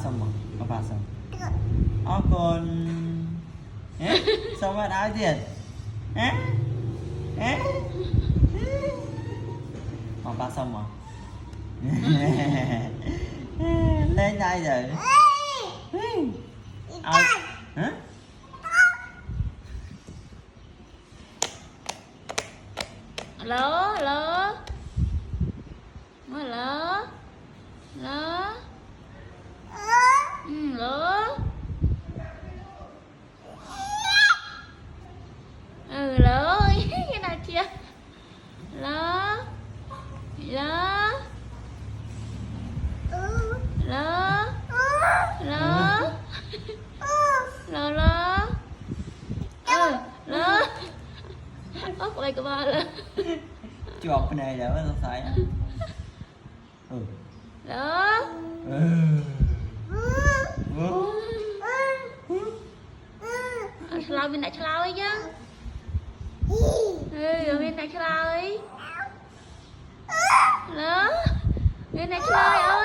xong rồi ba xong còn xong rồi áo tiền ba xong rồi lên đây rồi hả lỡ lỡ mới lỡ lỡ lỡ lỡ cái nào chưa lỡ lỡ lỡ lỡ lỡ lỡ lỡ ốc lại cái ba lên chọc cái này để nó sai lỡ lao bên này lao ấy chứ ở bên này lao ấy lỡ bên này lao